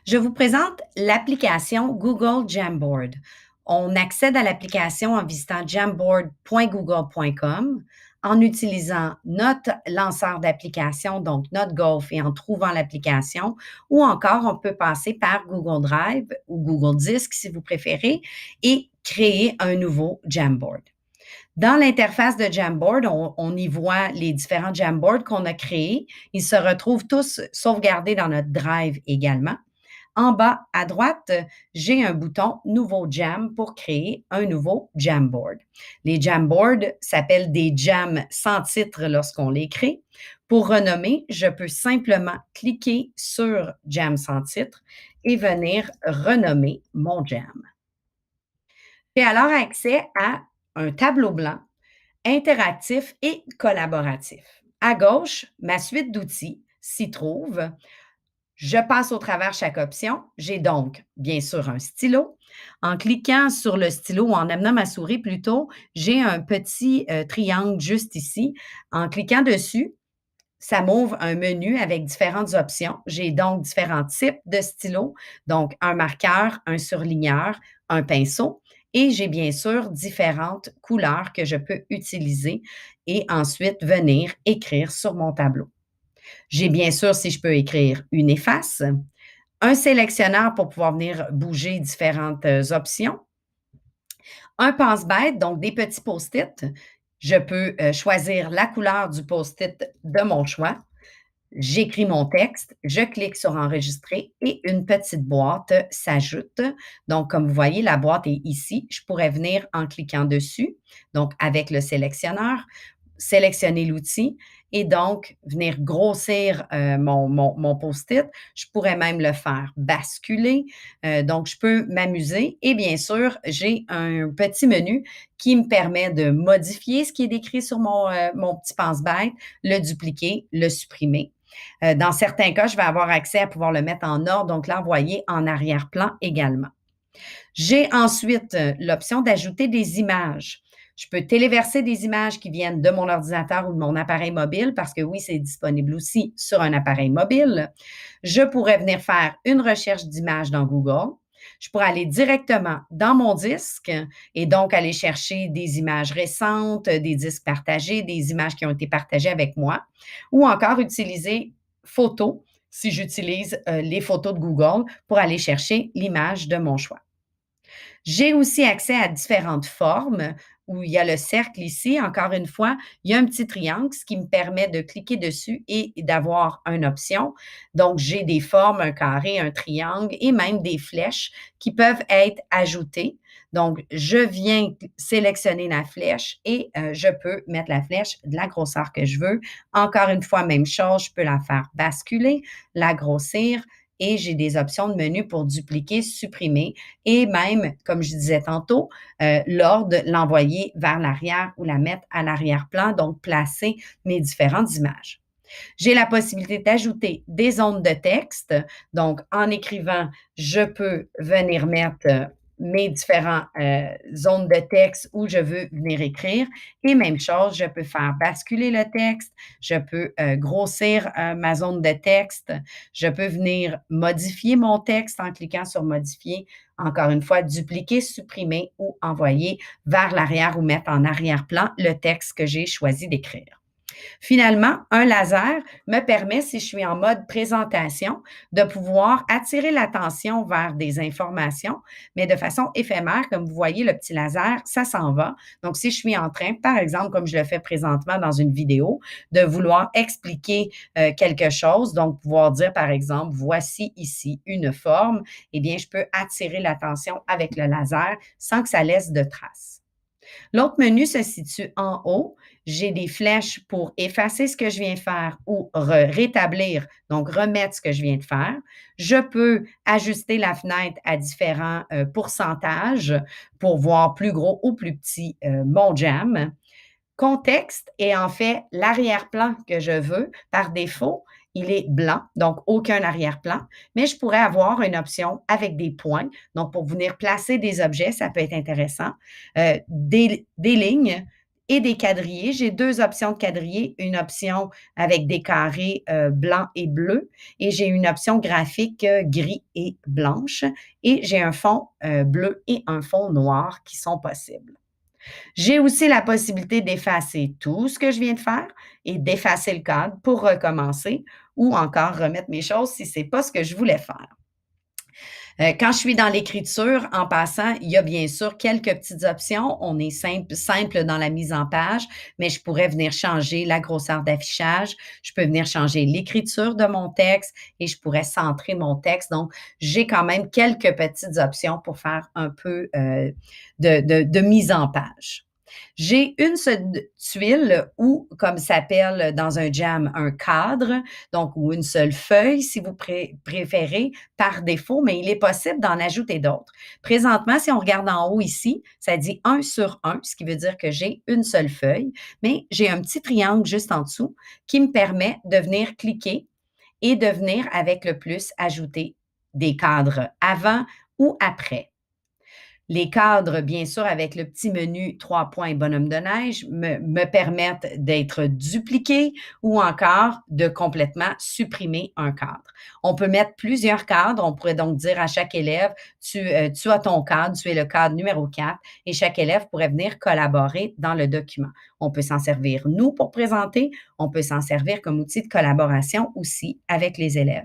Je vous présente l'application Google Jamboard. On accède à l'application en visitant jamboard.google.com, en utilisant notre lanceur d'application, donc notre Golf, et en trouvant l'application, ou encore on peut passer par Google Drive ou Google Disk si vous préférez et créer un nouveau Jamboard. Dans l'interface de Jamboard, on y voit les différents Jamboards qu'on a créés. Ils se retrouvent tous sauvegardés dans notre Drive également. En bas à droite, j'ai un bouton Nouveau Jam pour créer un nouveau Jamboard. Les Jamboards s'appellent des jams sans titre lorsqu'on les crée. Pour renommer, je peux simplement cliquer sur Jam sans titre et venir renommer mon jam. J'ai alors accès à un tableau blanc interactif et collaboratif. À gauche, ma suite d'outils s'y trouve. Je passe au travers chaque option. J'ai donc, bien sûr, un stylo. En cliquant sur le stylo ou en amenant ma souris plutôt, j'ai un petit triangle juste ici. En cliquant dessus, ça m'ouvre un menu avec différentes options. J'ai donc différents types de stylos, donc un marqueur, un surligneur, un pinceau. Et j'ai bien sûr différentes couleurs que je peux utiliser et ensuite venir écrire sur mon tableau. J'ai bien sûr, si je peux écrire, une efface, un sélectionneur pour pouvoir venir bouger différentes options, un passe-bête, donc des petits post-it. Je peux choisir la couleur du post-it de mon choix. J'écris mon texte, je clique sur enregistrer et une petite boîte s'ajoute. Donc, comme vous voyez, la boîte est ici. Je pourrais venir en cliquant dessus, donc avec le sélectionneur, sélectionner l'outil et donc venir grossir mon post-it. Je pourrais même le faire basculer. Donc, je peux m'amuser. Et bien sûr, j'ai un petit menu qui me permet de modifier ce qui est décrit sur mon petit pense-bête, le dupliquer, le supprimer. Dans certains cas, je vais avoir accès à pouvoir le mettre en ordre, donc l'envoyer en arrière-plan également. J'ai ensuite l'option d'ajouter des images. Je peux téléverser des images qui viennent de mon ordinateur ou de mon appareil mobile parce que oui, c'est disponible aussi sur un appareil mobile. Je pourrais venir faire une recherche d'images dans Google. Je pourrais aller directement dans mon disque et donc aller chercher des images récentes, des disques partagés, des images qui ont été partagées avec moi ou encore utiliser Photos si j'utilise les photos de Google pour aller chercher l'image de mon choix. J'ai aussi accès à différentes formes où il y a le cercle ici. Encore une fois, il y a un petit triangle, ce qui me permet de cliquer dessus et d'avoir une option. Donc, j'ai des formes, un carré, un triangle et même des flèches qui peuvent être ajoutées. Donc, je viens sélectionner la flèche et je peux mettre la flèche de la grosseur que je veux. Encore une fois, même chose, je peux la faire basculer, la grossir et j'ai des options de menu pour dupliquer, supprimer et même, comme je disais tantôt, l'ordre, l'envoyer vers l'arrière ou la mettre à l'arrière-plan, donc placer mes différentes images. J'ai la possibilité d'ajouter des zones de texte. Donc, en écrivant, je peux venir mettre mes différentes zones de texte où je veux venir écrire. Et même chose, je peux faire basculer le texte, je peux grossir ma zone de texte, je peux venir modifier mon texte en cliquant sur modifier. Encore une fois, dupliquer, supprimer ou envoyer vers l'arrière ou mettre en arrière-plan le texte que j'ai choisi d'écrire. Finalement, un laser me permet, si je suis en mode présentation, de pouvoir attirer l'attention vers des informations, mais de façon éphémère. Comme vous voyez, le petit laser, ça s'en va. Donc, si je suis en train, par exemple, comme je le fais présentement dans une vidéo, de vouloir expliquer quelque chose, donc pouvoir dire, par exemple, voici ici une forme, eh bien, je peux attirer l'attention avec le laser sans que ça laisse de traces. L'autre menu se situe en haut. J'ai des flèches pour effacer ce que je viens de faire ou rétablir, donc remettre ce que je viens de faire. Je peux ajuster la fenêtre à différents pourcentages pour voir plus gros ou plus petit mon jam. Contexte est en fait l'arrière-plan que je veux. Par défaut, il est blanc, donc aucun arrière-plan, mais je pourrais avoir une option avec des points. Donc, pour venir placer des objets, ça peut être intéressant. Des lignes et des quadrillés. J'ai 2 options de quadrillés, une option avec des carrés, blancs et bleus et j'ai une option graphique, gris et blanche et j'ai un fond, bleu et un fond noir qui sont possibles. J'ai aussi la possibilité d'effacer tout ce que je viens de faire et d'effacer le cadre pour recommencer ou encore remettre mes choses si c'est pas ce que je voulais faire. Quand je suis dans l'écriture, en passant, il y a bien sûr quelques petites options. On est simple dans la mise en page, mais je pourrais venir changer la grosseur d'affichage. Je peux venir changer l'écriture de mon texte et je pourrais centrer mon texte. Donc, j'ai quand même quelques petites options pour faire un peu de mise en page. J'ai une seule tuile ou, comme s'appelle dans un jam, un cadre, donc ou une seule feuille si vous préférez par défaut, mais il est possible d'en ajouter d'autres. Présentement, si on regarde en haut ici, ça dit 1 sur 1, ce qui veut dire que j'ai une seule feuille, mais j'ai un petit triangle juste en dessous qui me permet de venir cliquer et de venir avec le plus ajouter des cadres avant ou après. Les cadres, bien sûr, avec le petit menu 3 points et bonhomme de neige, me permettent d'être dupliqués ou encore de complètement supprimer un cadre. On peut mettre plusieurs cadres. On pourrait donc dire à chaque élève, tu as ton cadre, tu es le cadre numéro 4 et chaque élève pourrait venir collaborer dans le document. On peut s'en servir, nous, pour présenter. On peut s'en servir comme outil de collaboration aussi avec les élèves.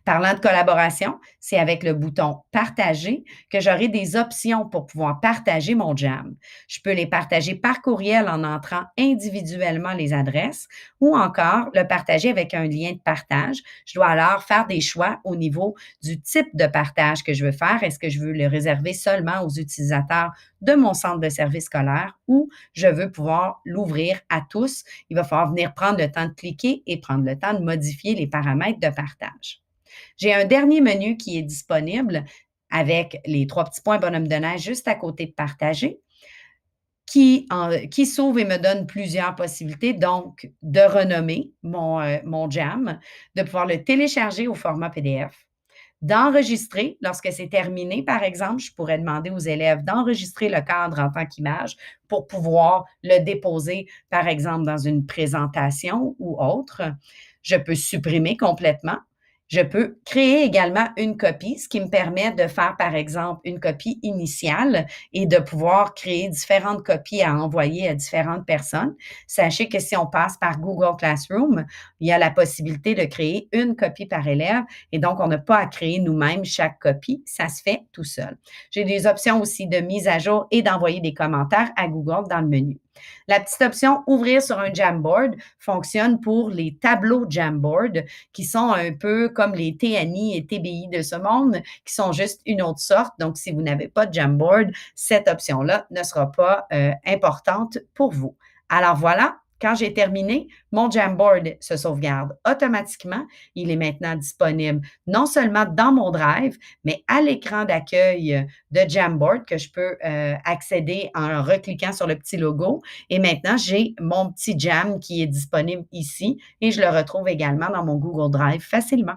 Parlant de collaboration, c'est avec le bouton Partager que j'aurai des options pour pouvoir partager mon jam. Je peux les partager par courriel en entrant individuellement les adresses ou encore le partager avec un lien de partage. Je dois alors faire des choix au niveau du type de partage que je veux faire. Est-ce que je veux le réserver seulement aux utilisateurs de mon centre de service scolaire ou je veux pouvoir l'ouvrir à tous? Il va falloir venir prendre le temps de cliquer et prendre le temps de modifier les paramètres de partage. J'ai un dernier menu qui est disponible avec les 3 petits points bonhomme de neige juste à côté de partager, qui s'ouvre et me donne plusieurs possibilités, donc de renommer mon jam, de pouvoir le télécharger au format PDF, d'enregistrer lorsque c'est terminé, par exemple, je pourrais demander aux élèves d'enregistrer le cadre en tant qu'image pour pouvoir le déposer, par exemple, dans une présentation ou autre. Je peux supprimer complètement. Je peux créer également une copie, ce qui me permet de faire, par exemple, une copie initiale et de pouvoir créer différentes copies à envoyer à différentes personnes. Sachez que si on passe par Google Classroom, il y a la possibilité de créer une copie par élève et donc on n'a pas à créer nous-mêmes chaque copie, ça se fait tout seul. J'ai des options aussi de mise à jour et d'envoyer des commentaires à Google dans le menu. La petite option Ouvrir sur un Jamboard fonctionne pour les tableaux Jamboard qui sont un peu comme les TNI et TBI de ce monde, qui sont juste une autre sorte. Donc, si vous n'avez pas de Jamboard, cette option-là ne sera pas importante pour vous. Alors voilà, quand j'ai terminé, mon Jamboard se sauvegarde automatiquement. Il est maintenant disponible non seulement dans mon Drive, mais à l'écran d'accueil de Jamboard que je peux accéder en recliquant sur le petit logo. Et maintenant, j'ai mon petit Jam qui est disponible ici et je le retrouve également dans mon Google Drive facilement.